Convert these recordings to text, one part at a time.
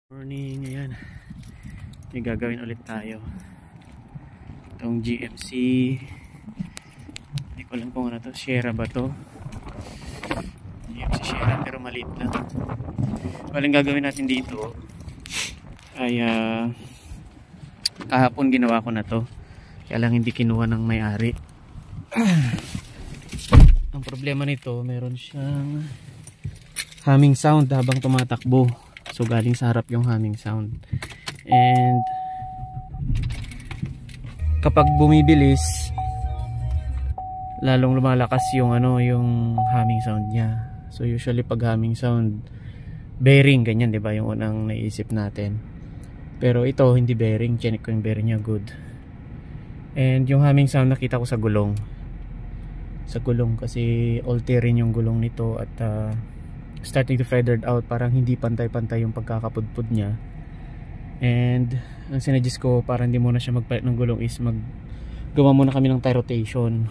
Morning, ngayon may gagawin ulit tayo. Itong GMC, hindi ko alam kung ano to, Sierra ba to, GMC Sierra pero maliit lang. Walang gagawin natin dito ay kahapon ginawa ko na to, kaya lang hindi kinuha ng may-ari. Ang problema nito, meron siyang humming sound habang tumatakbo. So galing sa harap yung humming sound. And kapag bumibilis, lalong lumalakas yung yung humming sound niya. So usually pag humming sound, bearing ganyan, 'di ba? Yung unang naisip natin. Pero ito hindi bearing, check ko yung bearing niya, good. And yung humming sound nakita ko sa gulong. Sa gulong kasi all-terrain yung gulong nito at starting to feathered out, parang hindi pantay-pantay yung pagkakapudpud niya. And ang sinuggest ko para hindi muna siya magpalit ng gulong is gawa muna kami ng tire rotation.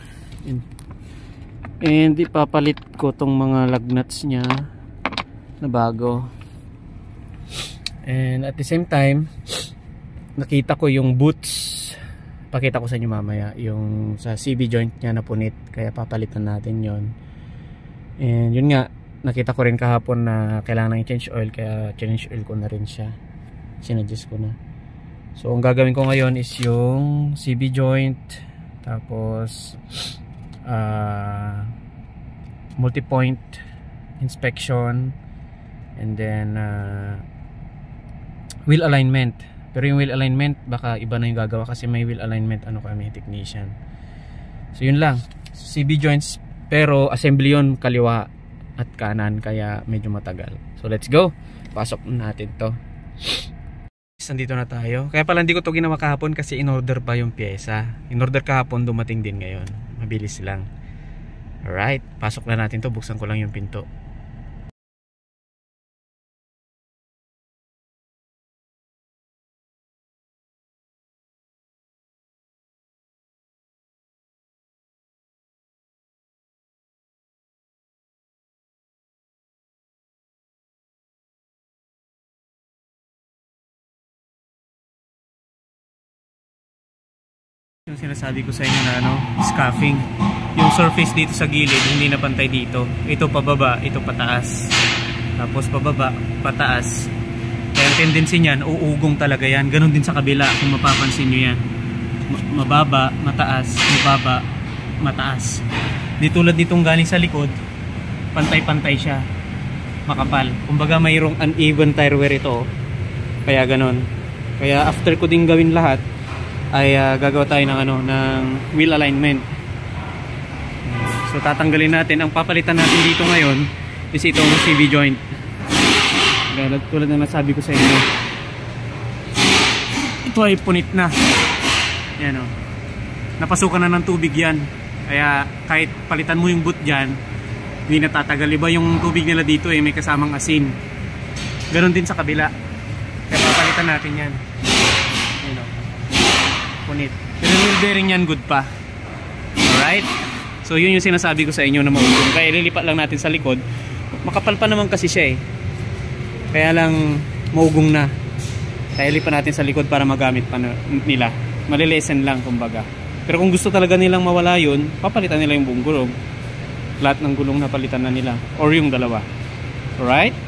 And ipapalit ko tong mga lug nuts niya na bago. And at the same time, nakita ko yung boots. Pakita ko sa inyo mamaya yung sa CB joint niya na punit, kaya papalitan natin yon. And yun nga, nakita ko rin kahapon na kailangan i-change oil, kaya change oil ko na rin siya, sinuggest ko na. So ang gagawin ko ngayon is yung CB joint, tapos multi-point inspection, and then wheel alignment. Pero yung wheel alignment baka iba na yung gagawa kasi may wheel alignment kami technician. So yun lang, CB joints, pero assembly yun kaliwa at kanan, kaya medyo matagal. So let's go, pasok natin to. Nandito na tayo. Kaya pala hindi ko to ginawa kahapon kasi in-order pa yung pyesa. In-order kahapon, dumating din ngayon. Mabilis lang. Alright, pasok na natin to. Buksan ko lang yung pinto. Yung sinasabi ko sa inyo na scuffing, yung surface dito sa gilid hindi na pantay dito. Ito pababa, ito pataas, tapos pababa, pataas. Kaya ang tendency niyan, uugong talaga yan. Ganon din sa kabila, kung mapapansin nyo yan, mababa, mataas, mababa, mataas. Di tulad nitong galing sa likod, pantay-pantay siya, makapal. Kumbaga mayroong uneven tire wear ito, kaya ganon. Kaya after ko din gawin lahat ay gagawa tayo ng ng wheel alignment. So tatanggalin natin, ang papalitan natin dito ngayon is itong CB joint. Tulad ng nasabi ko sa inyo, ito ay punit na. Yan napasukan na ng tubig yan, kaya kahit palitan mo yung boot dyan, hindi natatagal. Iba yung tubig nila dito may kasamang asin. Ganon din sa kabila, kaya papalitan natin yan. Punit. Pero wheel bearing yan, good pa. Alright? So yun yung sinasabi ko sa inyo na maugong. Kaya lilipat lang natin sa likod. Makapal pa naman kasi siya kaya lang maugong na. Kaya lipat natin sa likod para magamit pa nila. Malilesen lang kumbaga. Pero kung gusto talaga nilang mawala yun, papalitan nila yung buong gulong. Lahat ng gulong na palitan na nila. Or yung dalawa. Alright?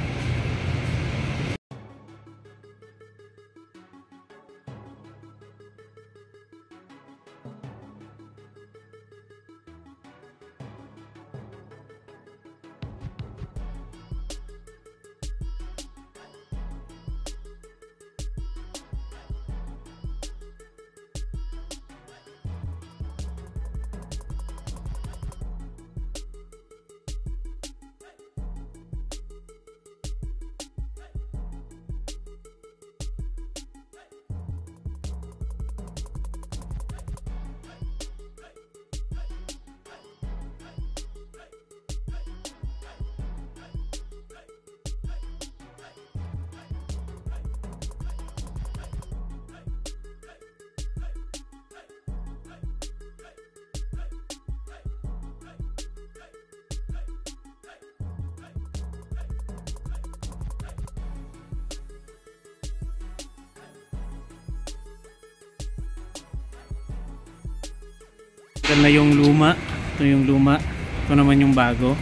Ito na yung luma. Ito yung luma. Ito naman yung bago.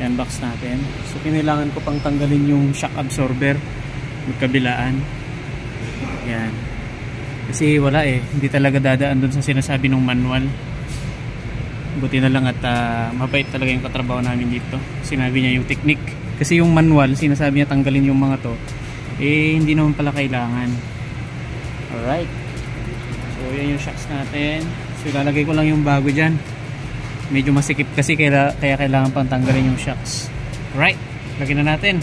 Yan, box natin. So kailangan ko pang tanggalin yung shock absorber magkabilaan. Yan. Kasi wala eh. Hindi talaga dadaan dun sa sinasabi ng manual. Buti na lang at mabait talaga yung katrabaho namin dito. Sinabi niya yung technique. Kasi yung manual, sinasabi niya tanggalin yung mga to. Eh, hindi naman pala kailangan. Alright. So, yan yung shocks natin. So, ilalagay ko lang yung bago dyan. Medyo masikip kasi kaya kailangan pang tanggalin yung shocks. Alright. Lagyan na natin.